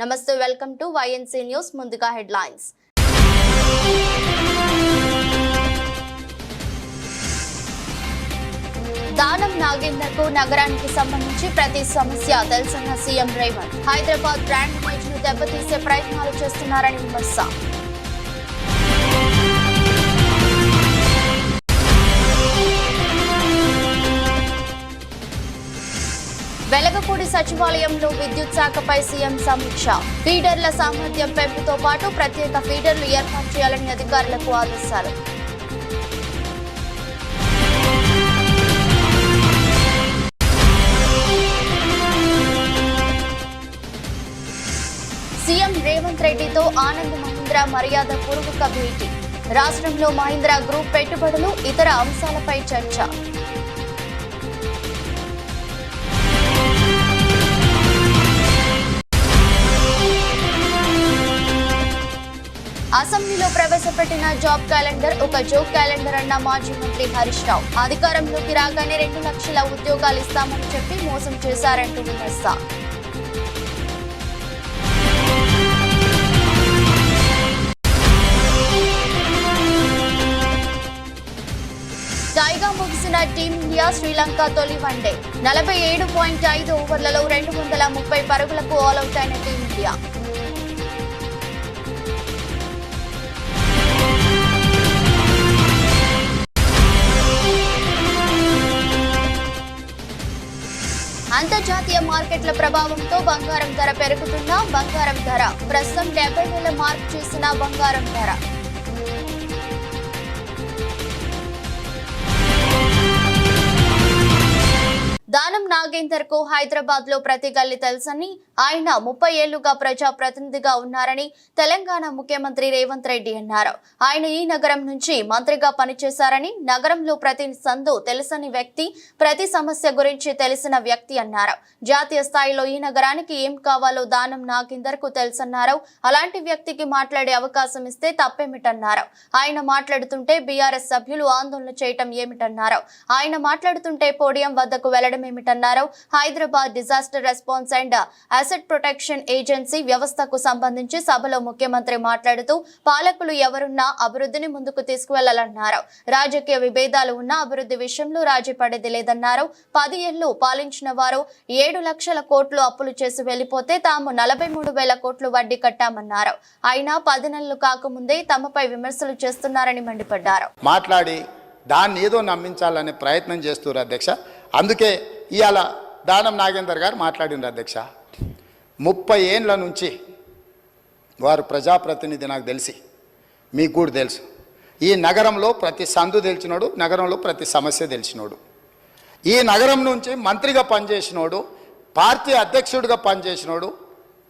నమస్తే, welcome to YNC news. ముందుగా headlines. Danam నాగేందర్కు నగరానికి సంబంధించి ప్రతి సమస్య తెలుసన్న CM Revanth. Hyderabad brand image ను దెబ్బతీసే ప్రయత్నాలు చేస్తున్నారని విమర్శ. వెలగపూడి సచివాలయంలో విద్యుత్ శాఖపై సీఎం సమీక్ష. ఫీడర్ల సామర్థ్యం పెంపుతో పాటు ప్రత్యేక ఫీడర్లు ఏర్పాటు చేయాలని అధికారులకు ఆదేశాలు. సీఎం రేవంత్ రెడ్డితో ఆనంద్ మహీంద్రా మర్యాద పూర్వక భేటీ. రాష్ట్రంలో మహీంద్రా గ్రూప్ పెట్టుబడులు, ఇతర అంశాలపై చర్చ. అసెంబ్లీలో ప్రవేశపెట్టిన జాబ్ క్యాలెండర్ ఒక జోక్ క్యాలెండర్ అన్న మాజీ మంత్రి హరీష్ రావు. అధికారంలోకి రాగానే 2 లక్షల ఉద్యోగాలు ఇస్తామని చెప్పి మోసం చేశారంటూ విమర్శ. టైగా ముగిసిన టీమిండియా శ్రీలంక తొలి వన్డే. 47.5 ఓవర్లలో 230 పరుగులకు ఆల్అౌట్ అయిన టీమిండియా. అంతర్జాతీయ మార్కెట్ల ప్రభావంతో బంగారం ధర పెరుగుతున్నా బంగారం ధర ప్రస్తుతం 70,000 మార్క్ చేసిన బంగారం ధర. దానం నాగేందర్ కు హైదరాబాద్ లో ప్రతి గల్లీ తెలుసని, ఆయన 30 ఏళ్లుగా ప్రజా ప్రతినిధిగా ఉన్నారని తెలంగాణ ముఖ్యమంత్రి రేవంత్ రెడ్డి అన్నారు. ఆయన ఈ నగరం నుంచి మంత్రిగా పనిచేశారని, నగరంలో ప్రతి సందు తెలుసని వ్యక్తి, ప్రతి సమస్య గురించి తెలిసిన వ్యక్తి అన్నారు. జాతీయ స్థాయిలో ఈ నగరానికి ఏం కావాలో దానం నాగేందర్ కు తెలుసన్నారు. అలాంటి వ్యక్తికి మాట్లాడే అవకాశం ఇస్తే తప్పేమిటన్నారు. ఆయన మాట్లాడుతుంటే బీఆర్ఎస్ సభ్యులు ఆందోళన చేయటం ఏమిటన్నారు. ఆయన మాట్లాడుతుంటే పోడియం వద్దకు వెళ్లడం ఏమిటన్నారు. Hyderabad disaster response and asset protection agency వ్యవస్థకు సంబంధించి సభలో ముఖ్యమంత్రి మాట్లాడుతూ పాలకులు ఎవరున్నా అభివృద్ధిని ముందుకు తీసుకువెళ్లాలన్నారు. రాజకీయ విభేదాలు ఉన్న అభివృద్ధి విషయంలో రాజీ పడేది లేదన్నారు. 10 ఏళ్లు పాలించిన వారు 7 లక్షల కోట్లు అప్పులు చేసి వెళ్లిపోతే తాము 43,000 కోట్లు వడ్డీ కట్టామన్నారు. అయినా 10 నెలలు కాకముందే తమపై విమర్శలు చేస్తున్నారని మండిపడ్డారు. మాట్లాడి దాన్ని ఏదో నమ్మించాలనే ప్రయత్నం చేస్తున్నారు అధ్యక్ష. అందుకే ఇవాళ దానం నాగేందర్ గారు మాట్లాడినారు అధ్యక్ష. 30 ఏళ్ళ నుంచి వారు ప్రజాప్రతినిధి, నాకు తెలిసి మీకు కూడా తెలుసు. ఈ నగరంలో ప్రతి సందు తెలిసినోడు, నగరంలో ప్రతి సమస్య తెలిసినోడు, ఈ నగరం నుంచి మంత్రిగా పనిచేసినోడు, పార్టీ అధ్యక్షుడిగా పనిచేసినోడు,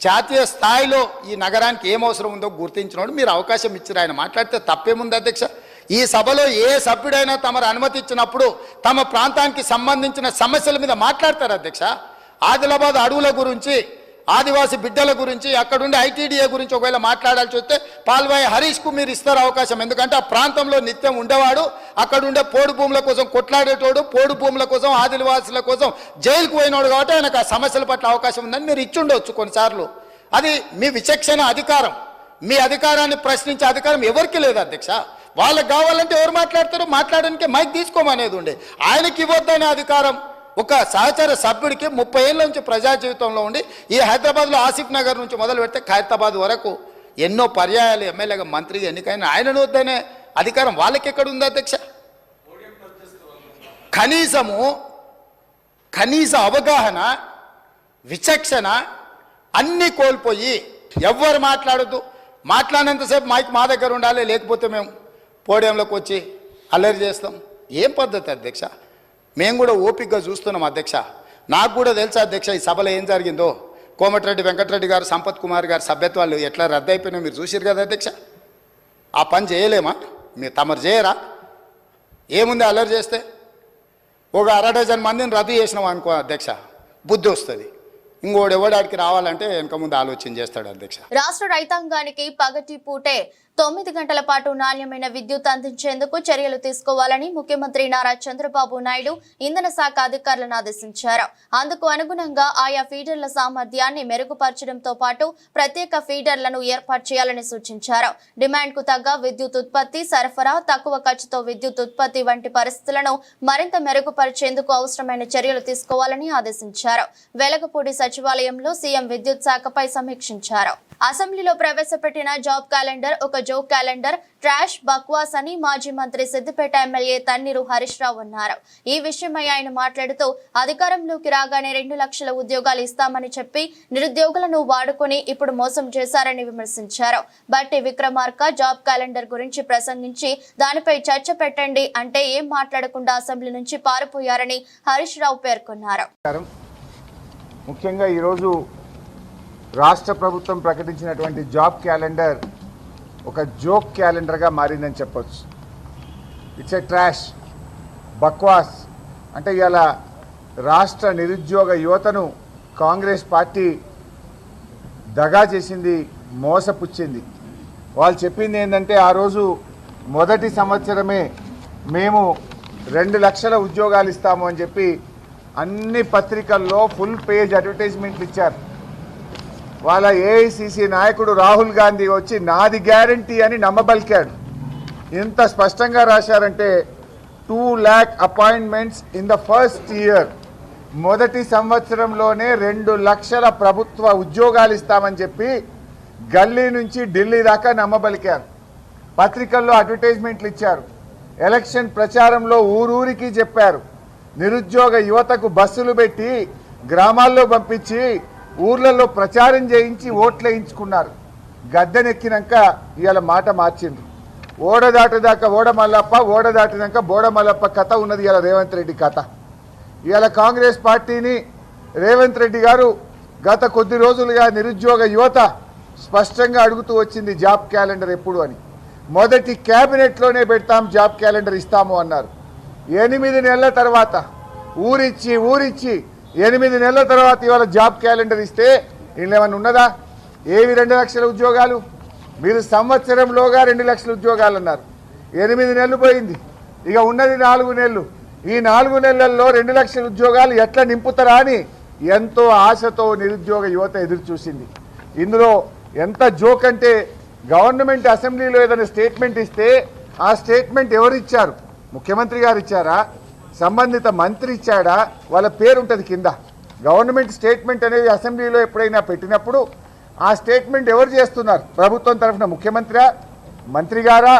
జాతీయ స్థాయిలో ఈ నగరానికి ఏం అవసరం ఉందో గుర్తించినోడు. మీరు అవకాశం ఇచ్చారు, ఆయన మాట్లాడితే తప్పేముంది అధ్యక్ష. ఈ సభలో ఏ సభ్యుడైనా తమరు అనుమతి ఇచ్చినప్పుడు తమ ప్రాంతానికి సంబంధించిన సమస్యల మీద మాట్లాడతారు అధ్యక్ష. ఆదిలాబాద్ అడవుల గురించి, ఆదివాసీ బిడ్డల గురించి, అక్కడుండే ఐటీడీఏ గురించి ఒకవేళ మాట్లాడాల్సి వస్తే పాల్వాయి హరీష్కు మీరు ఇస్తారు అవకాశం. ఎందుకంటే ఆ ప్రాంతంలో నిత్యం ఉండేవాడు, అక్కడుండే పోడు భూముల కోసం కొట్లాడేటోడు, పోడు భూముల కోసం, ఆదివాసుల కోసం జైలుకు పోయినోడు. కాబట్టి ఆయనకు ఆ సమస్యల పట్ల అవకాశం ఉందని మీరు ఇచ్చుండవచ్చు కొన్నిసార్లు. అది మీ విచక్షణ అధికారం. మీ అధికారాన్ని ప్రశ్నించే అధికారం ఎవరికి లేదు అధ్యక్ష. వాళ్ళకి కావాలంటే ఎవరు మాట్లాడతారో మాట్లాడడానికి మైక్ తీసుకోమనేది ఉండే. ఆయనకి ఇవ్వద్దనే అధికారం ఒక సహచర సభ్యుడికి 30 ఏళ్ళ నుంచి ప్రజా జీవితంలో ఉండి ఈ హైదరాబాద్లో ఆసిఫ్ నగర్ నుంచి మొదలు పెడితే ఖైరతాబాద్ వరకు ఎన్నో పర్యాయాలు ఎమ్మెల్యేగా మంత్రిగా ఎన్నికైన ఆయనను వద్దనే అధికారం వాళ్ళకి ఎక్కడ ఉంది అధ్యక్ష. కనీస అవగాహన, విచక్షణ అన్నీ కోల్పోయి ఎవ్వరు మాట్లాడద్దు, మాట్లాడినంతసేపు మైక్ మా దగ్గర ఉండాలి, లేకపోతే మేము పోడియంలోకి వచ్చి అల్లరి చేస్తాం. ఏం పద్ధతి అధ్యక్ష? మేము కూడా ఓపికగా చూస్తున్నాం అధ్యక్ష. నాకు కూడా తెలుసా అధ్యక్ష ఈ సభలో ఏం జరిగిందో. కోమటిరెడ్డి వెంకటరెడ్డి గారు, సంపత్ కుమార్ గారు సభ్యత్వాలు ఎట్లా రద్దు అయిపోయినా మీరు చూసిరు కదా అధ్యక్ష. ఆ పని చేయలేమా? మీరు తమరు చేయరా? ఏముంది అల్లరి చేస్తే? ఒక 1/2 డజన్ మందిని రద్దు చేసినాం అనుకో అధ్యక్ష, బుద్ధి వస్తుంది. ఇంకోడు ఎవడాడికి రావాలంటే వెనక ముందు ఆలోచన చేస్తాడు అధ్యక్ష. రాష్ట్ర రైతాంగానికి పగటి పూటే 9 గంటల పాటు నాణ్యమైన విద్యుత్ అందించేందుకు చర్యలు తీసుకోవాలని ముఖ్యమంత్రి నారా చంద్రబాబు నాయుడు ఇంధన శాఖ అధికారులను ఆదేశించారు. అందుకు అనుగుణంగా ఆయా ఫీడర్ల సామర్థ్యాన్ని మెరుగుపరచడంతో పాటు ప్రత్యేక ఫీడర్లను ఏర్పాటు చేయాలని సూచించారు. డిమాండ్ కు తగ్గ విద్యుత్ ఉత్పత్తి, సరఫరా, తక్కువ ఖర్చుతో విద్యుత్ ఉత్పత్తి వంటి పరిస్థితులను మరింత మెరుగుపరిచేందుకు అవసరమైన చర్యలు తీసుకోవాలని ఆదేశించారు. వెలగపూడి సచివాలయంలో సీఎం విద్యుత్ శాఖపై సమీక్షించారు. అసెంబ్లీలో ప్రవేశపెట్టిన జాబ్ క్యాలెండర్ ఒక జోక్ క్యాలెండర్, ట్రాష్, బక్వాస్ అని మాజీ మంత్రి సిద్దిపేట ఎమ్మెల్యే తన్నీరు హరీష్ రావు అన్నారు. ఈ విషయమై ఆయన మాట్లాడుతూ అధికారంలోకి రాగానే 2 లక్షల ఉద్యోగాలు ఇస్తామని చెప్పి నిరుద్యోగులను వాడుకొని ఇప్పుడు మోసం చేశారని విమర్శించారు. బట్టి విక్రమార్క జాబ్ క్యాలెండర్ గురించి ప్రసంగించి దానిపై చర్చ పెట్టండి అంటే ఏం మాట్లాడకుండా అసెంబ్లీ నుంచి పారిపోయారని హరీష్ రావు పేర్కొన్నారు. ముఖ్యంగా ఈరోజు రాష్ట్ర ప్రభుత్వం ప్రకటించినటువంటి జాబ్ క్యాలెండర్ ఒక జోక్ క్యాలెండర్గా మారిందని చెప్పొచ్చు. ఇట్స్ ఏ ట్రాష్, బక్వాస్. అంటే ఇలా రాష్ట్ర నిరుద్యోగ యువతను కాంగ్రెస్ పార్టీ దగా చేసింది, మోసపుచ్చింది. వాళ్ళు చెప్పింది ఏంటంటే ఆ రోజు మొదటి సంవత్సరమే మేము 2 లక్షల ఉద్యోగాలు ఇస్తాము అని చెప్పి అన్ని పత్రికల్లో ఫుల్ పేజ్ అడ్వర్టైజ్మెంట్లు ఇచ్చారు. వాళ్ళ ఏఐసిసి నాయకుడు రాహుల్ గాంధీ వచ్చి నాది గ్యారంటీ అని నమ్మబలికాడు. ఇంత స్పష్టంగా రాశారంటే 2 lakh appointments in the first year, మొదటి సంవత్సరంలోనే 2 లక్షల ప్రభుత్వ ఉద్యోగాలు ఇస్తామని చెప్పి గల్లీ నుంచి ఢిల్లీ దాకా నమ్మబలికారు. పత్రికల్లో అడ్వర్టైజ్మెంట్లు ఇచ్చారు. ఎలక్షన్ ప్రచారంలో ఊరూరికి చెప్పారు. నిరుద్యోగ యువతకు బస్సులు పెట్టి గ్రామాల్లో పంపించి ఊర్లలో ప్రచారం చేయించి ఓట్లు వేయించుకున్నారు. గద్దెనెక్కినాక ఇవాళ మాట మార్చిండ్రు. ఓడ దాటిదాకా ఓడ మల్లప్ప, ఓడ దాటినాక బోడ మల్లప్ప కథ ఉన్నది ఇవాళ రేవంత్ రెడ్డి కథ. ఇవాళ కాంగ్రెస్ పార్టీని రేవంత్ రెడ్డి గారు గత కొద్ది రోజులుగా నిరుద్యోగ యువత స్పష్టంగా అడుగుతూ వచ్చింది జాబ్ క్యాలెండర్ ఎప్పుడు అని. మొదటి క్యాబినెట్లోనే పెడతాం, జాబ్ క్యాలెండర్ ఇస్తాము అన్నారు. 8 నెలల తర్వాత ఊరిచ్చి 8 నెలల తర్వాత ఇవాళ జాబ్ క్యాలెండర్ ఇస్తే వీళ్ళు ఏమన్నా ఉన్నదా? ఏవి 2 లక్షల ఉద్యోగాలు? మీరు సంవత్సరంలోగా 2 లక్షల ఉద్యోగాలు అన్నారు. 8 నెలలు పోయింది, ఇక ఉన్నది 4 నెలలు. ఈ 4 నెలల్లో 2 లక్షల ఉద్యోగాలు ఎట్లా నింపుతారా అని ఎంతో ఆశతో నిరుద్యోగ యువత ఎదురు చూసింది. ఇందులో ఎంత జోక్ అంటే గవర్నమెంట్ అసెంబ్లీలో ఏదైనా స్టేట్మెంట్ ఇస్తే ఆ స్టేట్మెంట్ ఎవరు ఇచ్చారు? ముఖ్యమంత్రి గారు ఇచ్చారా? సంబంధిత మంత్రి ఇచ్చాడా? వాళ్ళ పేరు ఉంటుంది కింద. గవర్నమెంట్ స్టేట్మెంట్ అనేది అసెంబ్లీలో ఎప్పుడైనా పెట్టినప్పుడు ఆ స్టేట్మెంట్ ఎవరు చేస్తున్నారు? ప్రభుత్వం తరఫున ముఖ్యమంత్రి, మంత్రి గారా,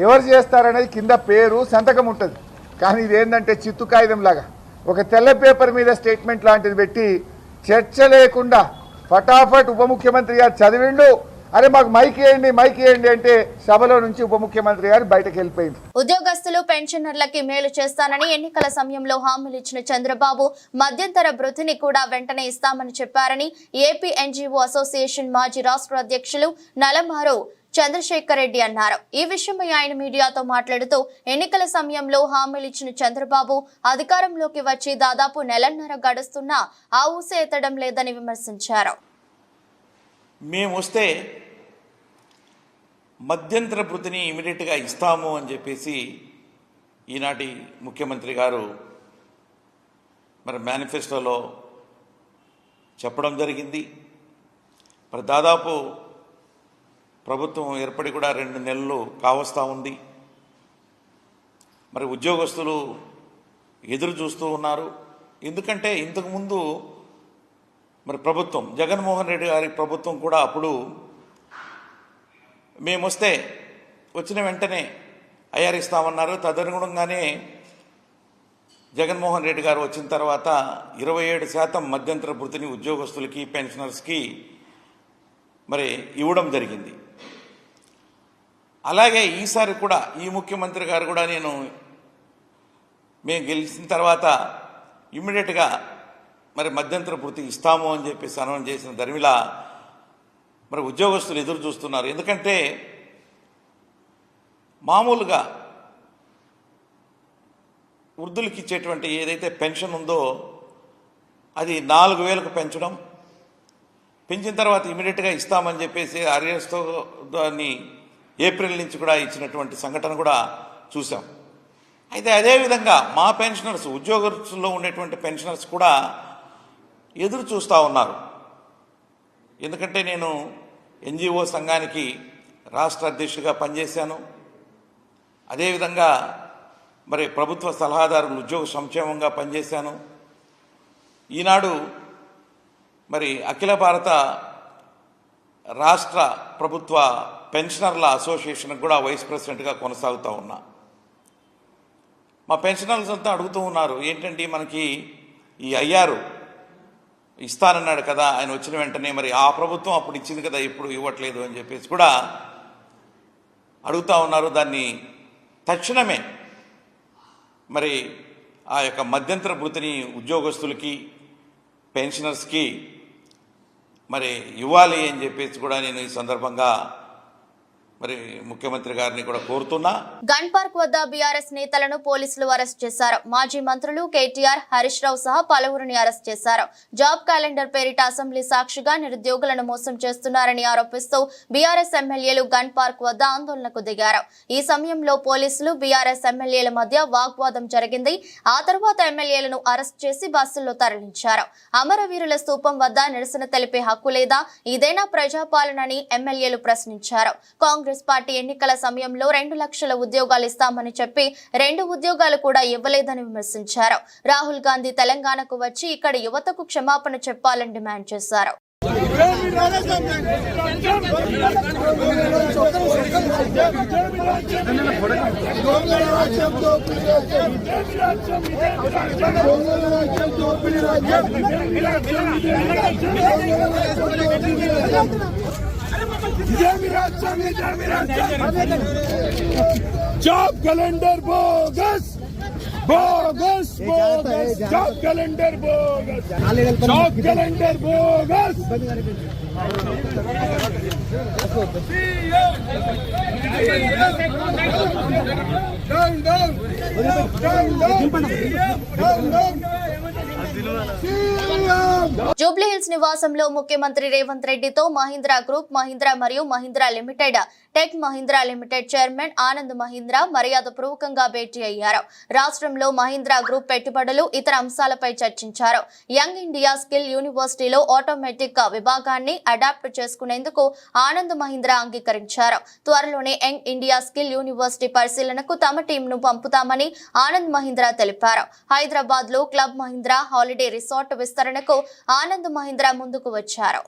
ఎవరు చేస్తారనేది కింద పేరు, సంతకం ఉంటుంది. కానీ ఇదేంటంటే చిత్తు కాగితం లాగా ఒక తెల్ల పేపర్ మీద స్టేట్మెంట్ లాంటిది పెట్టి చర్చ లేకుండా ఫటాఫట్ ఉప ముఖ్యమంత్రి గారు చదివిండు. అరే మాకు మైక్ ఇవ్వండి అంటే సభలో నుంచి ఉప ముఖ్యమంత్రి గారు బయటకు వెళ్ళిపోయింది. ఉద్యోగస్తులు, పెన్షనర్లకి మేలు చేస్తానని ఎన్నికల సమయంలో హామీలు ఇచ్చిన చంద్రబాబు మధ్యంతర భృతిని కూడా వెంటనే ఇస్తామని చెప్పారని ఏపీ ఎన్జీఓ అసోసియేషన్ మాజీ రాష్ట్ర అధ్యక్షులు నలమారు చంద్రశేఖర్ రెడ్డి అన్నారు. ఈ విషయమై ఆయన మీడియాతో మాట్లాడుతూ ఎన్నికల సమయంలో హామీలు ఇచ్చిన చంద్రబాబు అధికారంలోకి వచ్చి దాదాపు 1.5 నెలలు గడుస్తున్నా ఆ ఊసే ఎత్తడం లేదని విమర్శించారు. మేము వస్తే మధ్యంతర భృతిని ఇమీడియట్గా ఇస్తాము అని చెప్పేసి ఈనాటి ముఖ్యమంత్రి గారు మరి మేనిఫెస్టోలో చెప్పడం జరిగింది. మరి దాదాపు ప్రభుత్వం ఏర్పడి కూడా 2 నెలలు కావస్తూ ఉంది. మరి ఉద్యోగస్తులు ఎదురు చూస్తూ ఉన్నారు. ఎందుకంటే ఇంతకుముందు మరి ప్రభుత్వం, జగన్మోహన్ రెడ్డి గారి ప్రభుత్వం కూడా అప్పుడు మేము వస్తే వచ్చిన వెంటనే ఐఆర్ ఇస్తామన్నారు. తదనుగుణంగానే జగన్మోహన్ రెడ్డి గారు వచ్చిన తర్వాత 27% మధ్యంతర భృతిని ఉద్యోగస్తులకి, పెన్షనర్స్కి మరి ఇవ్వడం జరిగింది. అలాగే ఈసారి కూడా ఈ ముఖ్యమంత్రి గారు కూడా మేము గెలిచిన తర్వాత ఇమ్మీడియట్గా మరి మధ్యంతర భృతి ఇస్తాము అని చెప్పేసి అనౌన్స్ చేసిన ధర్మిలా మరి ఉద్యోగస్తులు ఎదురు చూస్తున్నారు. ఎందుకంటే మామూలుగా వృద్ధులకి ఇచ్చేటువంటి ఏదైతే పెన్షన్ ఉందో అది 4,000కు పెంచడం, పెంచిన తర్వాత ఇమీడియట్గా ఇస్తామని చెప్పేసి అరియర్స్తో దాన్ని ఏప్రిల్ నుంచి కూడా ఇచ్చినటువంటి సంఘటన కూడా చూసాం. అయితే అదేవిధంగా మా పెన్షనర్స్, ఉద్యోగస్తుల్లో ఉండేటువంటి పెన్షనర్స్ కూడా ఎదురు చూస్తూ ఉన్నారు. ఎందుకంటే నేను ఎన్జిఓ సంఘానికి రాష్ట్ర అధ్యక్షుడిగా పనిచేశాను. అదేవిధంగా మరి ప్రభుత్వ సలహాదారులు ఉద్యోగ సంక్షేమంగా పనిచేశాను. ఈనాడు మరి అఖిల భారత రాష్ట్ర ప్రభుత్వ పెన్షనర్ల అసోసియేషన్ కూడా వైస్ ప్రెసిడెంట్గా కొనసాగుతూ ఉన్నా. మా పెన్షనర్స్ అంతా అడుగుతూ ఉన్నారు, ఏంటంటే మనకి ఈ అయ్యారు ఇస్తానన్నాడు కదా, ఆయన వచ్చిన వెంటనే మరి ఆ ప్రభుత్వం అప్పుడు ఇచ్చింది కదా, ఇప్పుడు ఇవ్వట్లేదు అని చెప్పేసి కూడా అడుగుతూ ఉన్నారు. దాన్ని తక్షణమే మరి ఆ యొక్క మధ్యంతర భృతిని ఉద్యోగస్తులకి, పెన్షనర్స్కి మరి ఇవ్వాలి అని చెప్పేసి కూడా నేను ఈ సందర్భంగా మరి ముఖ్యమంత్రి గారిని కూడా కోరుతున్నా. గన్ పార్క్ వద్ద బీఆర్ఎస్ నేతలను పోలీసులు అరెస్ట్ చేశారు. మాజీ మంత్రులు కేటీఆర్, హరీష్ రావు సహా పలువురిని అరెస్ట్ చేశారు. జాబ్ క్యాలెండర్ పేరిట అసెంబ్లీ సాక్షిగా నిరుద్యోగులను మోసం చేస్తున్నారని ఆరోపిస్తూ బీఆర్ఎస్ ఎమ్మెల్యేలు గన్ పార్క్ వద్ద ఆందోళనకు దిగారు. ఈ సమయంలో పోలీసులు బీఆర్ఎస్ ఎమ్మెల్యేల మధ్య వాగ్వాదం జరిగింది. ఆ తర్వాత ఎమ్మెల్యేలను అరెస్ట్ చేసి బస్సుల్లో తరలించారు. అమరవీరుల స్తూపం వద్ద నిరసన తెలిపే హక్కు లేదా, ఇదేనా ప్రజాపాలనని ఎమ్మెల్యేలు ప్రశ్నించారు. కాంగ్రెస్ పార్టీ ఎన్నికల సమయంలో 2 లక్షల ఉద్యోగాలు ఇస్తామని చెప్పి 2 ఉద్యోగాలు కూడా ఇవ్వలేదని విమర్శించారు. రాహుల్ గాంధీ తెలంగాణకు వచ్చి ఇక్కడ యువతకు క్షమాపణ చెప్పాలని డిమాండ్ చేశారు. Job calendar bogus bogus bogus job calendar bogus job calendar bogus Jubilee hills నివాసంలో ముఖ్యమంత్రి రేవంత్ రెడ్డితో మహీంద్రా గ్రూప్, మహీంద్రా మరియు Mahindra limited, tech Mahindra limited chairman Anand Mahindra మర్యాదపూర్వకంగా భేటీ అయ్యారు. రాష్ట్రంలో మహీంద్రా గ్రూప్ పెట్టుబడులు, ఇతర అంశాలపై చర్చించారు. యంగ్ ఇండియా స్కిల్ యూనివర్సిటీలో ఆటోమేటిక్ విభాగాన్ని అడాప్ట్ చేసుకునేందుకు ఆనంద్ మహీంద్రా అంగీకరించారు. త్వరలోనే యంగ్ ఇండియా స్కిల్ యూనివర్సిటీ పరిశీలనకు తమ టీంను పంపుతామని ఆనంద్ మహీంద్రా తెలిపారు. హైదరాబాద్ లో క్లబ్ మహీంద్రా హాలిడే రిసార్ట్ విస్తరణకు ఆనంద్ మహీంద్రా ముందుకు వచ్చారు.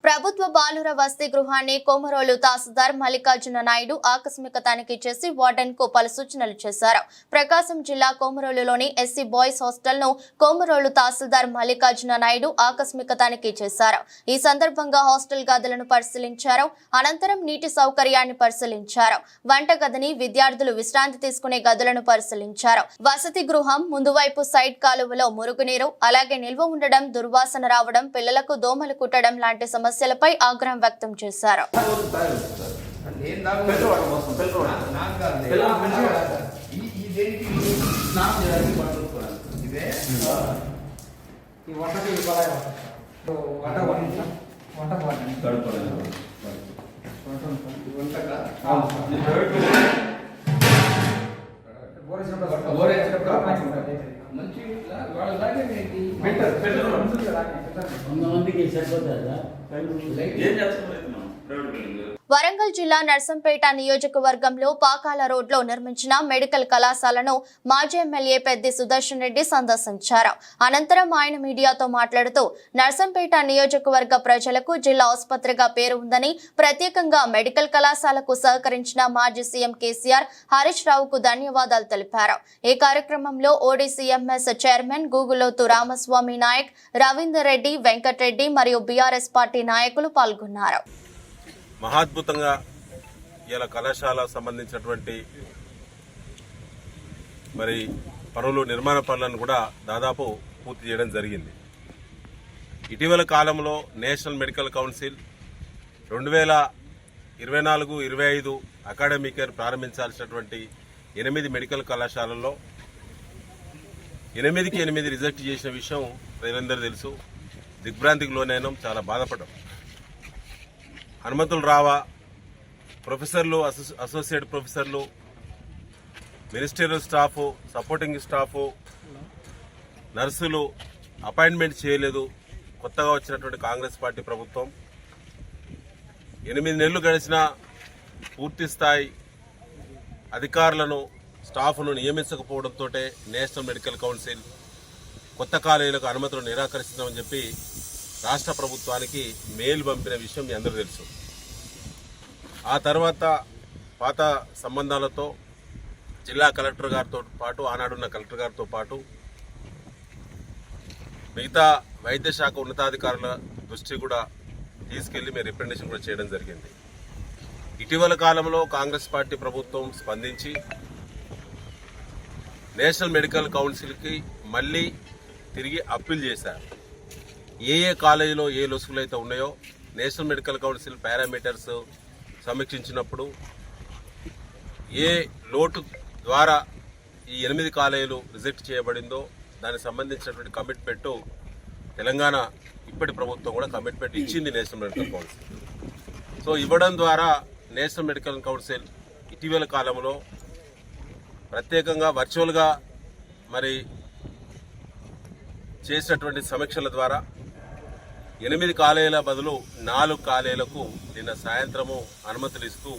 ప్రభుత్వ బాలుర వసతి గృహాన్ని కొమరోలు తహసీల్దార్ మల్లికార్జున నాయుడు ఆకస్మిక తనిఖీ చేసి వార్డెన్ కు పలు సూచనలు చేశారు. ప్రకాశం జిల్లా కొమరోలులోని ఎస్సీ బాయ్స్ హాస్టల్ ను కొమరోలు తహసీల్దార్ మల్లికార్జున నాయుడు ఆకస్మిక తనిఖీ చేశారు. ఈ సందర్భంగా హాస్టల్ గదులను పరిశీలించారు. అనంతరం నీటి సౌకర్యాన్ని పరిశీలించారు. వంటగదిని, విద్యార్థులు విశ్రాంతి తీసుకునే గదులను పరిశీలించారు. వసతి గృహం ముందు వైపు సైడ్ కాలువలో మురుగునీరు, అలాగే నిల్వ ఉండడం, దుర్వాసన రావడం, పిల్లలకు దోమలు కుట్టడం లాంటి సమస్యలపై ఆగ్రహం వ్యక్తం చేశారు. వరంగల్ జిల్లా నర్సంపేట నియోజకవర్గంలో పాకాల రోడ్లో నిర్మించిన మెడికల్ కళాశాలను మాజీ ఎమ్మెల్యే పెద్ది సుదర్శన్ రెడ్డి సందర్శించారు. అనంతరం ఆయన మీడియాతో మాట్లాడుతూ నర్సంపేట నియోజకవర్గ ప్రజలకు జిల్లా ఆసుపత్రిగా పేరు ఉందని, ప్రత్యేకంగా మెడికల్ కళాశాలకు సహకరించిన మాజీ సీఎం కేసీఆర్, హరీష్ రావుకు ధన్యవాదాలు తెలిపారు. ఈ కార్యక్రమంలో ఓడీసీఎంఎస్ చైర్మన్ గూగులోతు రామస్వామి నాయక్, రవీందర్ రెడ్డి, వెంకటరెడ్డి మరియు బీఆర్ఎస్ పార్టీ నాయకులు పాల్గొన్నారు. మహాద్భుతంగా ఇలా కళాశాల సంబంధించినటువంటి మరి పనులు, నిర్మాణ పనులను కూడా దాదాపు పూర్తి చేయడం జరిగింది. ఇటీవల కాలంలో National Medical Council 2024-25 academic year ప్రారంభించాల్సినటువంటి 8 మెడికల్ కళాశాలల్లో 8కి 8 రిజెక్ట్ చేసిన విషయం ప్రజలందరూ తెలుసు. దిగ్భ్రాంతికి లోనైనాం, చాలా బాధపడ్డాం. హనుమంతులు రావా, ప్రొఫెసర్లు, అసోసియేట్ ప్రొఫెసర్లు, మినిస్టరియల్ స్టాఫ్, సపోర్టింగ్ స్టాఫ్, నర్సులు అపాయింట్మెంట్ చేయలేదు. కొత్తగా వచ్చినటువంటి కాంగ్రెస్ పార్టీ ప్రభుత్వం 8 నెలలు గడిచినా పూర్తి స్థాయి అధికారులను, స్టాఫ్ను నియమించకపోవడంతో నేషనల్ మెడికల్ కౌన్సిల్ కొత్త కాలేజీలకు అనుమతులు నిరాకరిస్తున్నామని చెప్పి రాష్ట్ర ప్రభుత్వానికి మెయిల్ పంపిన విషయం మీ అందరూ తెలుసు. ఆ తర్వాత పాత సంబంధాలతో జిల్లా కలెక్టర్ గారితో పాటు, ఆనాడున్న కలెక్టర్ గారితో పాటు మిగతా వైద్య శాఖ ఉన్నతాధికారుల దృష్టి కూడా తీసుకెళ్లి మేము రిప్రజెంటేషన్ కూడా చేయడం జరిగింది. ఇటీవల కాలంలో కాంగ్రెస్ పార్టీ ప్రభుత్వం స్పందించి నేషనల్ మెడికల్ కౌన్సిల్కి మళ్ళీ తిరిగి అప్పీల్ చేశారు. ఏ కాలేజీలో ఏ లొసుగులు అయితే ఉన్నాయో నేషనల్ మెడికల్ కౌన్సిల్ పారామీటర్స్ సమీక్షించినప్పుడు ఏ లోటు ద్వారా ఈ 8 కాలేజీలు రిజెక్ట్ చేయబడిందో దానికి సంబంధించినటువంటి కమిట్మెంట్ తెలంగాణ ఇప్పటి ప్రభుత్వం కూడా కమిట్మెంట్ ఇచ్చింది నేషనల్ మెడికల్ కౌన్సిల్. సో ఇవ్వడం ద్వారా నేషనల్ మెడికల్ కౌన్సిల్ ఇటీవల కాలంలో ప్రత్యేకంగా వర్చువల్గా మరి చేసినటువంటి సమీక్షల ద్వారా 8 కాలేజీల బదులు 4 కాలేజీలకు నిన్న సాయంత్రము అనుమతులు ఇస్తూ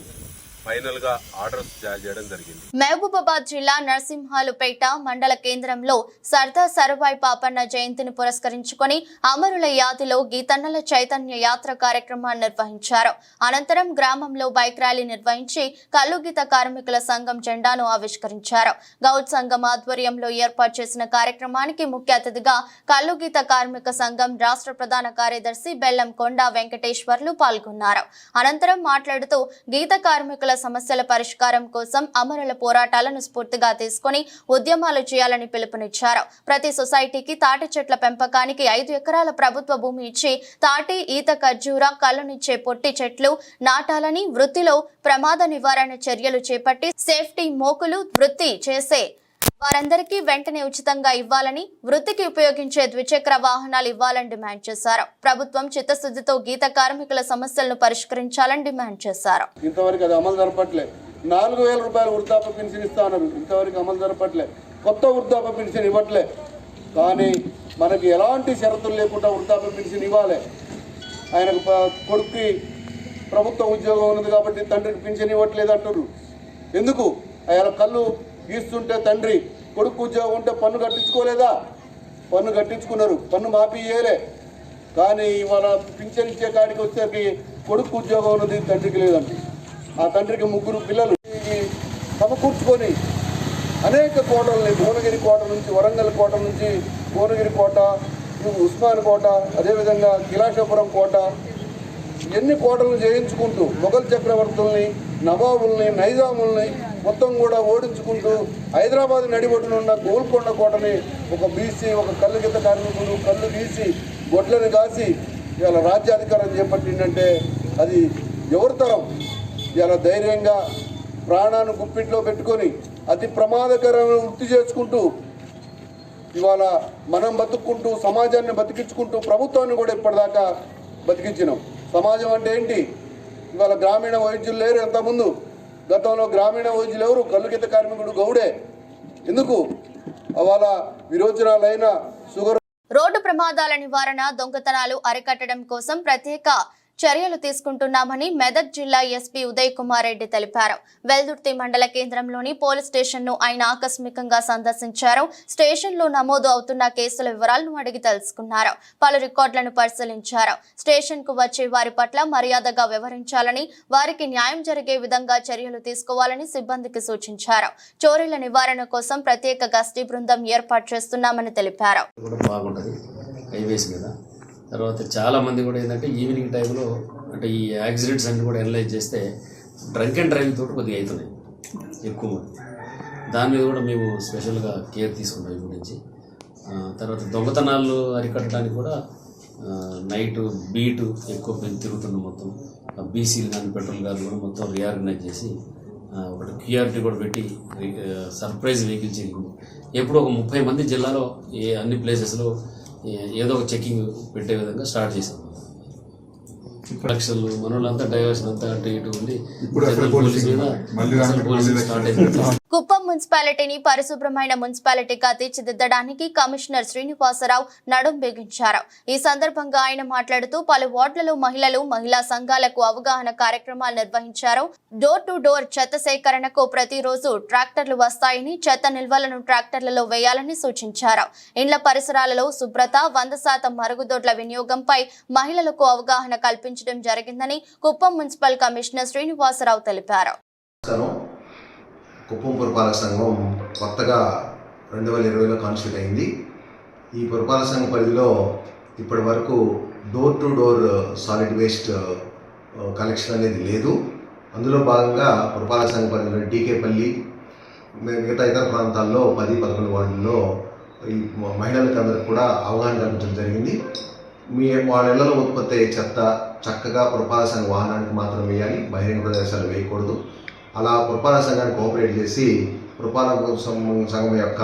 ఫైనల్ గా ఆర్డర్స్ జారీ చేయడం జరిగింది. మహబూబాబాద్ జిల్లా నరసింహాలుపేట మండల కేంద్రంలో సర్దార్ సర్వాయి పాపన్న జయంతిని పురస్కరించుకొని అమరుల యాదిలో గీతన్నల చైతన్య యాత్ర కార్యక్రమాన్ని నిర్వహించారు. అనంతరం గ్రామంలో బైక్ ర్యాలీ నిర్వహించి కల్లుగీత కార్మికుల సంఘం జెండాను ఆవిష్కరించారు. గౌడ్ సంఘం ఆధ్వర్యంలో ఏర్పాటు చేసిన కార్యక్రమానికి ముఖ్య అతిథిగా కల్లుగీత కార్మిక సంఘం రాష్ట్ర ప్రధాన కార్యదర్శి బెల్లం కొండ వెంకటేశ్వర్లు పాల్గొన్నారు. అనంతరం మాట్లాడుతూ గీత కార్మికుల సమస్యల పరిష్కారం కోసం అమరుల పోరాటాలను స్ఫూర్తిగా తీసుకుని ఉద్యమాలు చేయాలని పిలుపునిచ్చారు. ప్రతి సొసైటీకి తాటి చెట్ల పెంపకానికి 5 ఎకరాల ప్రభుత్వ భూమి ఇచ్చి తాటి, ఈత, ఖర్జూర, కళ్ళునిచ్చే పొట్టి చెట్లు నాటాలని, వృత్తిలో ప్రమాద నివారణ చర్యలు చేపట్టి సేఫ్టీ మోకులు వృత్తి చేసే వారందరికీ వెంటనే ఉచితంగా ఇవ్వాలని, వృత్తికి ఉపయోగించే ద్విచక్ర వాహనాలు ఇవ్వాలని డిమాండ్ చేశారు. ప్రభుత్వం చిత్తశుద్ధితో గీత కార్మికుల సమస్యలను పరిష్కరించాలని డిమాండ్ చేశారు. ఇంతవరకు అది అమలు జరపట్లే. 4,000 రూపాయల వృద్ధాప్య పెన్షన్ ఇస్తా ఉన్నారు, ఇంతవరకు అమలు జరపట్లే. కొత్త వృద్ధాప్య పెన్షన్ ఇవ్వట్లే. కానీ మనకి ఎలాంటి షరతులు లేకుండా వృద్ధాప్య పెన్షన్ ఇవ్వాలి. ఆయనకు కొడుక్కి ప్రభుత్వ ఉద్యోగం ఉన్నది కాబట్టి తండ్రికి పెన్షన్ ఇవ్వట్లేదు అంటారు. ఎందుకు? ఆయన కళ్ళు గీస్తుంటే తండ్రి, కొడుకు ఉద్యోగం ఉంటే పన్ను కట్టించుకోలేదా? పన్ను కట్టించుకున్నారు, పన్ను మాఫీ చేయలే. కానీ ఇవాళ పింఛన్ ఇచ్చే కాడికి వచ్చేసరికి కొడుకు ఉద్యోగం ఉన్నది, తండ్రికి లేదండి. ఆ తండ్రికి 3 పిల్లలు సమకూర్చుకొని అనేక కోటల్ని, భువనగిరి కోట నుంచి, వరంగల్ కోట నుంచి భువనగిరి కోట, ఉస్మాన్ కోట, అదేవిధంగా కిలాషపురం కోట, ఎన్ని కోటలను జయించుకుంటూ మొఘల్ చక్రవర్తుల్ని, నవాబుల్ని, నైజాముల్ని మొత్తం కూడా ఓడించుకుంటూ హైదరాబాద్ నడిబొడ్డునున్న గోల్కొండ కోటని ఒక బీసీ, ఒక కల్లుగీత కార్మికుడు కళ్ళు గీసి గొడ్లను కాసి ఇవాళ రాజ్యాధికారం చేపట్టిందంటే అది ఎవరి తరం? ఇవాళ ధైర్యంగా ప్రాణాన్ని గుప్పిట్లో పెట్టుకొని అతి ప్రమాదకరమైన వృత్తి చేసుకుంటూ ఇవాళ మనం బతుక్కుంటూ సమాజాన్ని బతికించుకుంటూ ప్రభుత్వాన్ని కూడా ఇప్పటిదాకా బతికించినాం. సమాజం అంటే ఏంటి? ఇవాళ గ్రామీణ వైద్యులు లేరు. ఎంతముందు గతంలో గ్రామీణ వైద్యులు ఎవరు? కల్లుగీత కార్మికుడు గౌడే. ఎందుకు? అవాళ విరోచనాలైన షుగర్. రోడ్డు ప్రమాదాల నివారణ, దొంగతనాలు అరికట్టడం కోసం ప్రత్యేక చర్యలు తీసుకుంటున్నామని మెదక్ జిల్లా ఎస్పీ ఉదయ్ కుమార్ రెడ్డి తెలిపారు. వెల్దుర్తి మండల కేంద్రంలోని పోలీస్ స్టేషన్ ను ఆయన ఆకస్మికంగా సందర్శించారు. స్టేషన్ లో నమోదు అవుతున్న కేసుల వివరాలను అడిగి తెలుసుకున్నారు. పలు రికార్డులను పరిశీలించారు. స్టేషన్ కు వచ్చే వారి పట్ల మర్యాదగా వ్యవహరించాలని, వారికి న్యాయం జరిగే విధంగా చర్యలు తీసుకోవాలని సిబ్బందికి సూచించారు. చోరీల నివారణ కోసం ప్రత్యేక గస్తీ బృందం ఏర్పాటు చేస్తున్నామని తెలిపారు. తర్వాత చాలామంది కూడా ఏంటంటే ఈవినింగ్ టైంలో అంటే ఈ యాక్సిడెంట్స్ అన్ని కూడా అనలైజ్ చేస్తే డ్రంక్ అండ్ డ్రైవింగ్ తోటి కొద్దిగా అవుతున్నాయి ఎక్కువ మంది. దాని మీద కూడా మేము స్పెషల్గా కేర్ తీసుకుంటాం ఇప్పటి నుంచి. తర్వాత దొంగతనాలు అరికట్టడానికి కూడా నైట్ బీటు ఎక్కువ తిరుగుతున్నాం. మొత్తం బీసీలు కానీ పెట్రోల్ గారు కూడా మొత్తం రీఆర్గనైజ్ చేసి ఒకటి క్యూఆర్టీ కూడా పెట్టి సర్ప్రైజ్ వెహికల్ చెకింగ్ ఎప్పుడు ఒక 30 మంది జిల్లాలో అన్ని ప్లేసెస్లో ఏదో ఒక చెకింగ్ పెట్టే విధంగా స్టార్ట్ చేశాం. లక్షలు మనోళ్ళంతా డైవర్షన్ అంతా అటు ఇటు ఉంది. కుప్పం మున్సిపాలిటీని పరిశుభ్రమైన మున్సిపాలిటీగా తీర్చిదిద్దడానికి కమిషనర్ శ్రీనివాసరావు నడుం బిగించారు. ఈ సందర్భంగా ఆయన మాట్లాడుతూ పలు వార్డులలో మహిళా సంఘాలకు అవగాహన కార్యక్రమాలు నిర్వహించారు. డోర్ టు డోర్ చెత్త సేకరణకు ప్రతిరోజు ట్రాక్టర్లు వస్తాయని, చెత్త నిల్వలను ట్రాక్టర్లలో వేయాలని సూచించారు. ఇండ్ల పరిసరాలలో శుభ్రత, 100% మరుగుదొడ్ల వినియోగంపై మహిళలకు అవగాహన కల్పించడం జరిగిందని కుప్పం మున్సిపల్ కమిషనర్ శ్రీనివాసరావు తెలిపారు. కుప్పం పురపాలక సంఘం కొత్తగా 2020లో కాన్స్టిట్యూట్ అయింది. ఈ పురపాలక సంఘం పరిధిలో ఇప్పటి వరకు door to door solid waste collection అనేది లేదు. అందులో భాగంగా పురపాలక సంఘం పరిధిలో టీకేపల్లి, మిగతా ఇతర ప్రాంతాల్లో 10-11 వార్డుల్లో ఈ మహిళలకు అందరికి కూడా అవగాహన కల్పించడం జరిగింది. వాళ్ళ ఇళ్లలో ఉత్పత్తి అయ్యే చెత్త చక్కగా పురపాలక సంఘ వాహనానికి మాత్రం వేయాలి, బహిరంగ ప్రదేశాలు వేయకూడదు. అలా పురపాలక సంఘాన్ని కోఆపరేట్ చేసి పురపాలక సంఘం యొక్క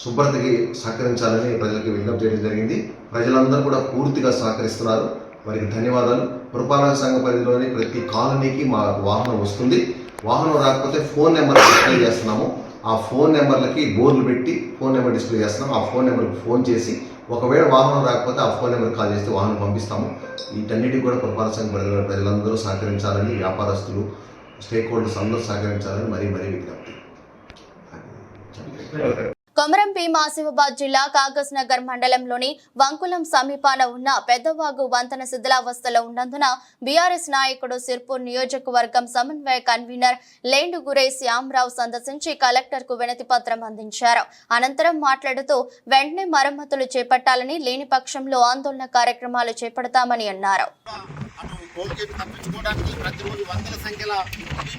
శుభ్రతకి సహకరించాలని ప్రజలకి విజ్ఞప్తి చేయడం జరిగింది. ప్రజలందరూ కూడా పూర్తిగా సహకరిస్తున్నారు, వారికి ధన్యవాదాలు. పురపాలక సంఘ పరిధిలోని ప్రతి కాలనీకి మా వాహనం వస్తుంది. వాహనం రాకపోతే ఫోన్ నెంబర్ డిస్ప్లే చేస్తున్నాము. ఆ ఫోన్ నెంబర్లకి బోర్డులు పెట్టి ఫోన్ నెంబర్ డిస్ప్లే చేస్తున్నాం. ఆ ఫోన్ నెంబర్కి ఫోన్ చేసి ఒకవేళ వాహనం రాకపోతే ఆ ఫోన్ నెంబర్కి కాల్ చేస్తే వాహనం పంపిస్తాము. వీటన్నిటికీ కూడా పురపాలక సంఘ పరిధిలో ప్రజలందరూ సహకరించాలని, వ్యాపారస్తులు, స్టేక్ హోల్డర్స్ అందరూ సహకరించాలని మరీ విజ్ఞప్తి. కొమరం భీం ఆసిఫాబాద్ జిల్లా కాగజ్ నగర్ మండలంలోని వంకులం సమీపాన ఉన్న పెద్దవాగు వంతెన శిథిలావస్థలో ఉన్నందున బీఆర్ఎస్ నాయకుడు సిర్పూర్ నియోజకవర్గం సమన్వయ కన్వీనర్ లేండుగురే శ్యామరావు సందర్శించి కలెక్టర్ కు వినతి పత్రం అందించారు. అనంతరం మాట్లాడుతూ వెంటనే మరమ్మతులు చేపట్టాలని, లేని పక్షంలో ఆందోళన కార్యక్రమాలు చేపడతామని అన్నారు. టోల్గేట్ తప్పించుకోవడానికి ప్రతిరోజు వందల సంఖ్యలో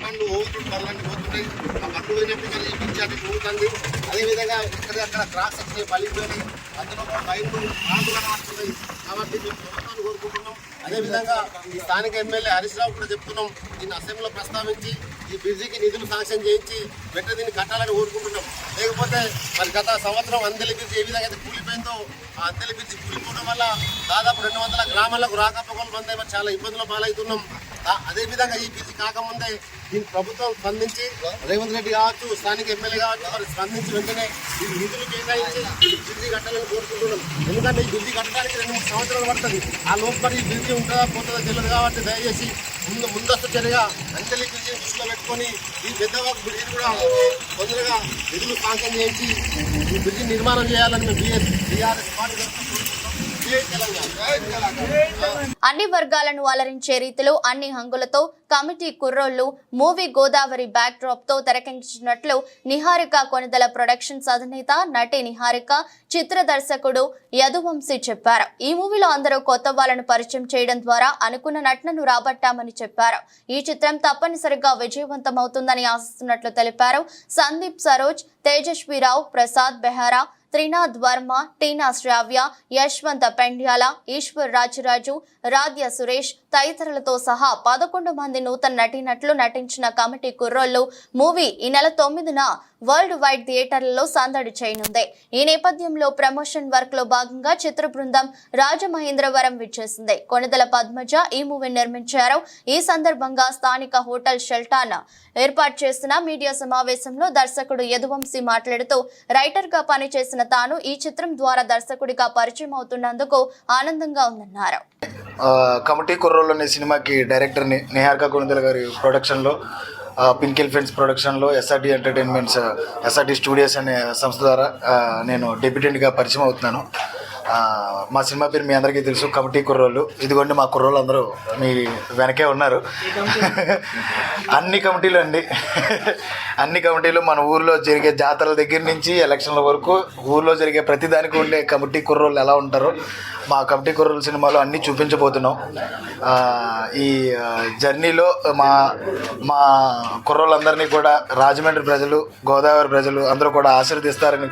బండ్లు ఓవర్ బర్లన్నీ పోతున్నాయి. ఆ బండ్లు పోయినప్పుడు ఇచ్చాటి పోతుంది. అదేవిధంగా ఎక్కడెక్కడ క్రాక్స్ వచ్చినాయి, పలిపోయినాయి. అందులో రైళ్లు ఆటలు కనబడుతున్నాయి. కాబట్టి మేము ప్రభుత్వాన్ని కోరుకుంటున్నాం. అదేవిధంగా ఈ స్థానిక ఎమ్మెల్యే హరీష్ రావు కూడా చెప్తున్నాం, దీన్ని అసెంబ్లీలో ప్రస్తావించి ఈ బ్రిడ్జికి నిధులు శాంక్షన్ చేయించి వెంటనే దీన్ని కట్టాలని కోరుకుంటున్నాం. లేకపోతే మరి గత సంవత్సరం అందెలి బ్రిడ్జి ఏ విధంగా అయితే కూలిపోయిందో ఆ అందెలి బ్రిడ్జి కూలిపోవడం వల్ల దాదాపు 200 గ్రామాలకు రాకపోకలు మంది చాలా ఇబ్బందులు పాలవుతున్నాం. అదేవిధంగా ఈ బ్రిడ్జి కాకముందే దీని ప్రభుత్వం స్పందించి, రేవంత్ రెడ్డి కావచ్చు, స్థానిక ఎమ్మెల్యే కావచ్చు, మరి స్పందించి వెంటనే ఈ నిధులు కేటాయించి ఈ బ్రిడ్జి కట్టాలని కోరుకుంటున్నాం. ఎందుకంటే ఈ బ్రిడ్జి కట్టడానికి 2-3 సంవత్సరాలు పడుతుంది. ఆ లోపల ఈ బ్రిడ్జి ఉంటుందా పోతుందా తెలియదు. కాబట్టి దయచేసి ముందస్తు చర్యగా అంచెలి బ్రిడ్జిని దృష్టిలో పెట్టుకొని ఈ పెద్దవాగు బ్రిడ్జిని కూడా తొందరగా నిధులు శాంక్షన్ చేయించి ఈ బ్రిడ్జి నిర్మాణం చేయాలని మేము బీఆర్ఎస్ పార్టీ కోరుకుంటున్నాం. అన్ని వర్గాలను అలరించే రీతిలో అన్ని హంగులతో కమిటీ కుర్రోళ్లు మూవీ గోదావరి బ్యాక్ డ్రాప్ తో తెరకెక్కించినట్లు నిహారిక కొనిదల ప్రొడక్షన్స్ అధినేత నటి నిహారిక, చిత్ర దర్శకుడు యదువంశీ చెప్పారు. ఈ మూవీలో అందరూ కొత్త వాళ్ళను పరిచయం చేయడం ద్వారా అనుకున్న నటనను రాబట్టామని చెప్పారు. ఈ చిత్రం తప్పనిసరిగా విజయవంతమవుతుందని ఆశిస్తున్నట్లు తెలిపారు. సందీప్ సరోజ్, తేజస్వీరావు, ప్రసాద్ బెహారా, త్రినాథ్ వర్మ, టీనా శ్రావ్య, యశ్వంత పెండ్యాల, ఈశ్వర్ రాజరాజు, రాధ్య సురేష్ తదితరులతో సహా 11 మంది నూతన నటీనటులు నటించిన కమిటీ కుర్రోళ్లు మూవీ ఈ నెల 9న వరల్డ్ వైడ్ థియేటర్లలో సందడి చేయనుంది. ఈ నేపథ్యంలో ప్రమోషన్ వర్క్ లో భాగంగా చిత్ర బృందం రాజమహేంద్రవరం విచ్చేసింది. కొనిదల పద్మజ ఈ మూవీ నిర్మించారు. ఈ సందర్భంగా స్థానిక హోటల్ షెల్టాన్ ఏర్పాటు చేసిన మీడియా సమావేశంలో దర్శకుడు యదువంశీ మాట్లాడుతూ, రైటర్ గా పనిచేసిన తాను ఈ చిత్రం ద్వారా దర్శకుడిగా పరిచయం అవుతున్నందుకు ఆనందంగా ఉందన్నారు. కమిటీ కుర్రోళ్ళు అనే సినిమాకి డైరెక్టర్ నిహారిక కొనిదల గారి ప్రొడక్షన్లో, పింక్ ఎలిఫెంట్స్ ప్రొడక్షన్లో ఎస్ఆర్టీ ఎంటర్టైన్మెంట్స్, ఎస్ఆర్టీ స్టూడియోస్ అనే సంస్థ ద్వారా నేను డెబ్యూటెంట్గా పరిచయం అవుతున్నాను. మా సినిమా పేరు మీ అందరికీ తెలుసు, కమిటీ కుర్రోళ్ళు. ఇదిగోండి మా కుర్రోళ్ళు అందరూ మీ వెనకే ఉన్నారు. అన్ని కమిటీలు అండి, అన్ని కమిటీలు మన ఊర్లో జరిగే జాతరల దగ్గర నుంచి ఎలక్షన్ల వరకు ఊర్లో జరిగే ప్రతిదానికి ఉండే కమిటీ కుర్రోళ్ళు ఎలా ఉంటారో మా కమిటీ కుర్రోళ్ళు సినిమాలో అన్నీ చూపించబోతున్నాం. ఈ జర్నీలో మా కుర్రోళ్ళందరినీ కూడా రాజమండ్రి ప్రజలు, గోదావరి ప్రజలు అందరూ కూడా ఆశీర్వదిస్తారని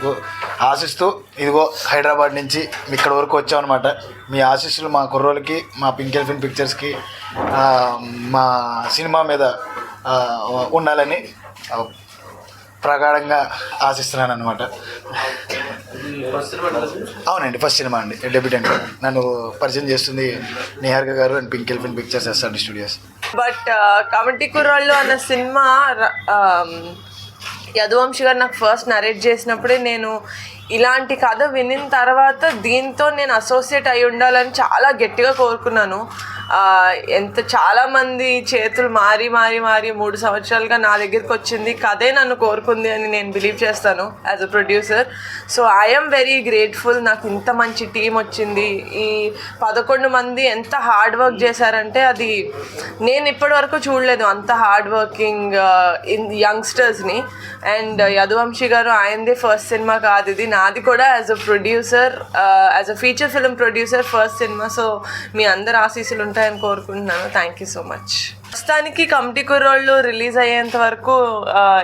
ఆశిస్తూ ఇదిగో హైదరాబాద్ నుంచి ఇక్కడ వరకు వచ్చామన్నమాట. మీ ఆశీస్సులు మా కుర్రోళ్ళకి, మా పింక్ ఎలిఫెంట్ పిక్చర్స్కి, మా సినిమా మీద ఉండాలని ప్రగాఢంగా ఆశిస్తున్నాను అనమాట. అవునండి, ఫస్ట్ సినిమా అండి, డెబ్యూటెంట్. నన్ను పరిచయం చేస్తుంది నిహారిక గారు and pink elephant pictures SRD studios. But committee కుర్రాళ్ళు అన్న సినిమా యదువంశి గారు నాకు ఫస్ట్ నరేట్ చేసినప్పుడే నేను ఇలాంటి కథ వినిన తర్వాత దీంతో నేను అసోసియేట్ అయి ఉండాలని చాలా గట్టిగా కోరుకున్నాను. చాలామంది చేతులు మారి 3 సంవత్సరాలుగా నా దగ్గరికి వచ్చింది కథే నన్ను కోరుకుంది అని నేను బిలీవ్ చేస్తాను as a producer. So I'm very grateful. నాకు ఇంత మంచి టీం వచ్చింది. ఈ 11 మంది ఎంత హార్డ్ వర్క్ చేశారంటే అది నేను ఇప్పటి వరకు చూడలేదు, అంత హార్డ్ వర్కింగ్ యంగ్స్టర్స్ని. అండ్ యదువంశి గారు ఆయనదే ఫస్ట్ సినిమా కాదు ఇది, నాది కూడా as a producer, as a feature film producer first cinema. So మీ అందరు ఆశీస్సులు ఉంటాయని కోరుకుంటున్నాను. Thank you so much. ప్రస్తుతానికి కమిటీ కుర్రోళ్ళు రిలీజ్ అయ్యేంత వరకు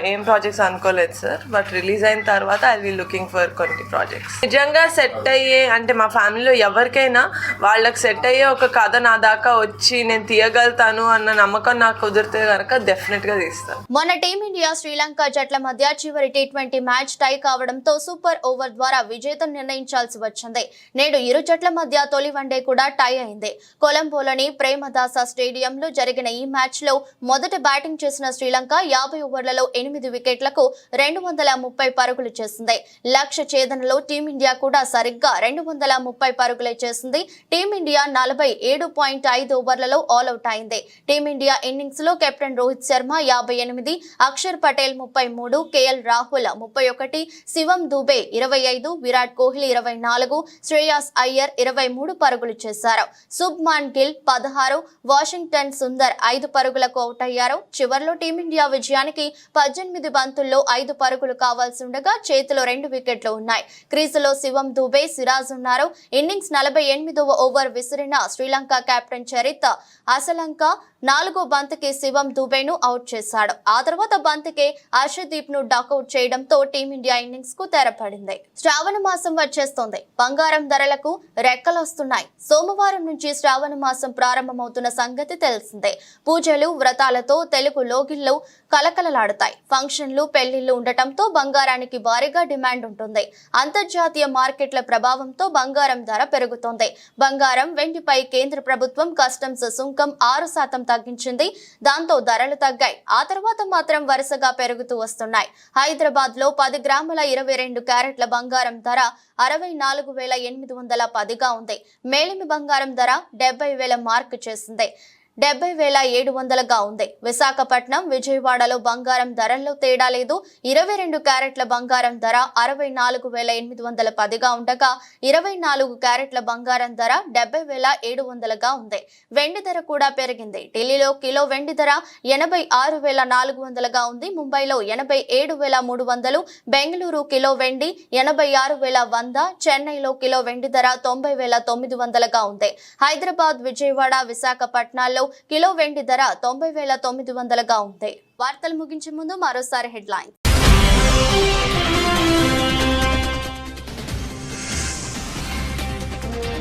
ఏం ప్రాజెక్ట్స్ అనుకోలేదు సార్. బట్ రిలీజ్ అయిన తర్వాత ఐ విల్ లుకింగ్ ఫర్ కొన్ని ప్రాజెక్ట్స్. నిజంగా సెట్ అయ్యే అంటే మా ఫ్యామిలీలో ఎవరికైనా వాళ్ళకి సెట్ అయ్యే ఒక కథ నా దాకా వచ్చి నేను తీయగలుగుతాను అన్న నమ్మకం నాకు కుదిరితే కనుక డెఫినెట్గా తీస్తాను. మొన్న టీమిండియా శ్రీలంక జట్ల మధ్య చివరి T20 మ్యాచ్ టై కావడంతో సూపర్ ఓవర్ ద్వారా విజేతను నిర్ణయించాల్సి వచ్చింది. నేడు ఇరు జట్ల మధ్య తొలి వన్డే కూడా టై అయింది. కొలంబోలోని ప్రేమదాస స్టేడియంలో జరిగిన ఈ మ్యాచ్ లో మొదట బ్యాటింగ్ చేసిన శ్రీలంక 50 ఓవర్లలో 8 వికెట్లకు 230 పరుగులు చేసింది. లక్ష్య ఛేదనలో టీమిండియా కూడా సరిగ్గా 230 పరుగులే చేసింది. టీమిండియా 47.5 ఓవర్లలో ఆల్అౌట్ అయింది. టీమిండియా ఇన్నింగ్స్ లో కెప్టెన్ రోహిత్ శర్మ 58, అక్షర్ పటేల్ 33, KL రాహుల్ 31, శివం దుబే 25, విరాట్ కోహ్లీ 24, శ్రేయాస్ అయ్యర్ 23 పరుగులు చేశారు. శుభ్మాన్ గిల్ 16, వాషింగ్టన్ సుందర్ 5 పరుగులకు అవుట్ అయ్యారు. చివర్లో టీమిండియా విజయానికి 18 బంతుల్లో 5 పరుగులు కావాల్సి ఉండగా చేతిలో 2 వికెట్లు ఉన్నాయి. క్రీజులో శివం దుబే, సిరాజ్ ఉన్నారు. ఇన్నింగ్స్ 48వ ఓవర్ విసిరిన శ్రీలంక కెప్టెన్ చరిత్ అసలంక 4వ బంతికి శివం దుబేను అవుట్ చేశాడు. ఆ తర్వాత బంతికే హర్షదీప్ ను డకౌట్ చేయడంతో టీమిండియా ఇన్నింగ్స్ కు తెరపడింది. శ్రావణ మాసం వచ్చేస్తోంది. బంగారం ధరలకు రెక్కలొస్తున్నాయి. సోమవారం నుంచి శ్రావణ మాసం ప్రారంభమవుతున్న సంగతి తెలిసిందే. పూజలు, వ్రతాలతో తెలుగు లోగిళ్లు కలకలలాడతాయి. ఫంక్షన్లు, పెళ్లిళ్లు ఉండటంతో బంగారానికి భారీగా డిమాండ్ ఉంటుంది. అంతర్జాతీయ మార్కెట్ల ప్రభావంతో బంగారం ధర పెరుగుతోంది. బంగారం, వెండిపై కేంద్ర ప్రభుత్వం కస్టమ్స్ సుంకం 6% తగ్గించింది. దాంతో ధరలు తగ్గాయి. ఆ తర్వాత మాత్రం వరుసగా పెరుగుతూ వస్తున్నాయి. హైదరాబాద్ లో 10 గ్రాముల 22 క్యారెట్ల బంగారం ధర 64,810గా ఉంది. మేలిమి బంగారం ధర 70,000 మార్క్ చేసింది. 70,700గా ఉంది. విశాఖపట్నం, విజయవాడలో బంగారం ధరల్లో తేడా లేదు. 22 క్యారెట్ల బంగారం ధర 64,810గా ఉండగా 24 క్యారెట్ల బంగారం ధర 70,700గా ఉంది. వెండి ధర కూడా పెరిగింది. ఢిల్లీలో కిలో వెండి ధర 86,400గా ఉంది. ముంబైలో 87,300, బెంగళూరు కిలో వెండి 86,100, చెన్నైలో కిలో వెండి ధర 90,900గా ఉంది. హైదరాబాద్, విజయవాడ, విశాఖపట్నాల్లో కిలో వెండి ధర 90,900గా ఉంది. వార్తలు ముగించే ముందు మరోసారి హెడ్లైన్.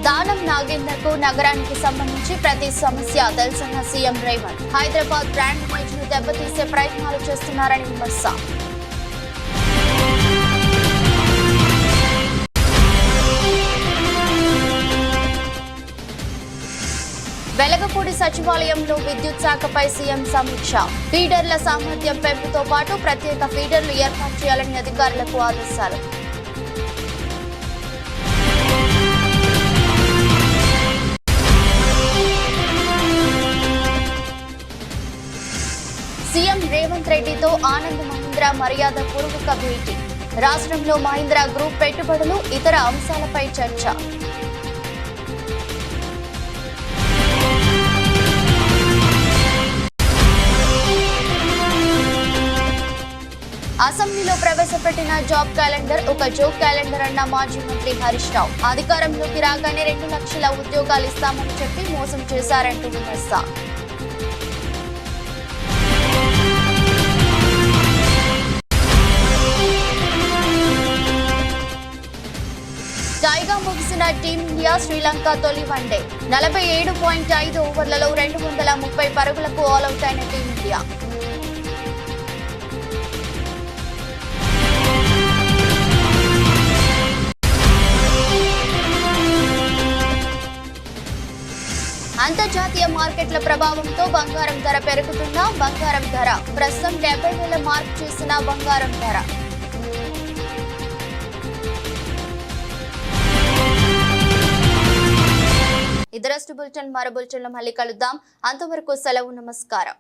దానం నాగేందర్కు నగరానికి సంబంధించి ప్రతి సమస్య తెలుసన్న CM Revanth. Hyderabad brand image ను దెబ్బతీసే ప్రయత్నాలు చేస్తున్నారని విమర్శ. వెలగపూడి సచివాలయంలో విద్యుత్ శాఖపై సీఎం సమీక్ష. ఫీడర్ల సామర్థ్యం పెంపుతో పాటు ప్రత్యేక ఫీడర్లు ఏర్పాటు చేయాలని అధికారులకు ఆదేశాలు. సీఎం రేవంత్ రెడ్డితో ఆనంద్ మహీంద్రా మర్యాద పూర్వక భేటీ. రాష్ట్రంలో మహీంద్రా గ్రూప్ పెట్టుబడులు, ఇతర అంశాలపై చర్చ. అసెంబ్లీలో ప్రవేశపెట్టిన జాబ్ క్యాలెండర్ ఒక జోక్ క్యాలెండర్ అన్న మాజీ మంత్రి హరీష్ రావు. అధికారంలోకి రాగానే 2 లక్షల ఉద్యోగాలు ఇస్తామని చెప్పి మోసం చేశారంటూ విమర్శ. టైగా ముగిసిన టీమిండియా శ్రీలంక తొలి వన్డే 47.5 ఓవర్లలో 230 పరుగులకు ఆల్అౌట్ అయిన టీమిండియా. అంతర్జాతీయ మార్కెట్ల ప్రభావంతో బంగారం ధర పెరుగుతున్న బంగారం ధర ప్రస్తుతం 70,000 మార్క్ చేసిన బంగారం ధర. ఇదరస్ట్ బులెటిన్ మరో బులెటిన్లో మళ్ళీ కలుద్దాం. అంతవరకు సెలవు. నమస్కారం.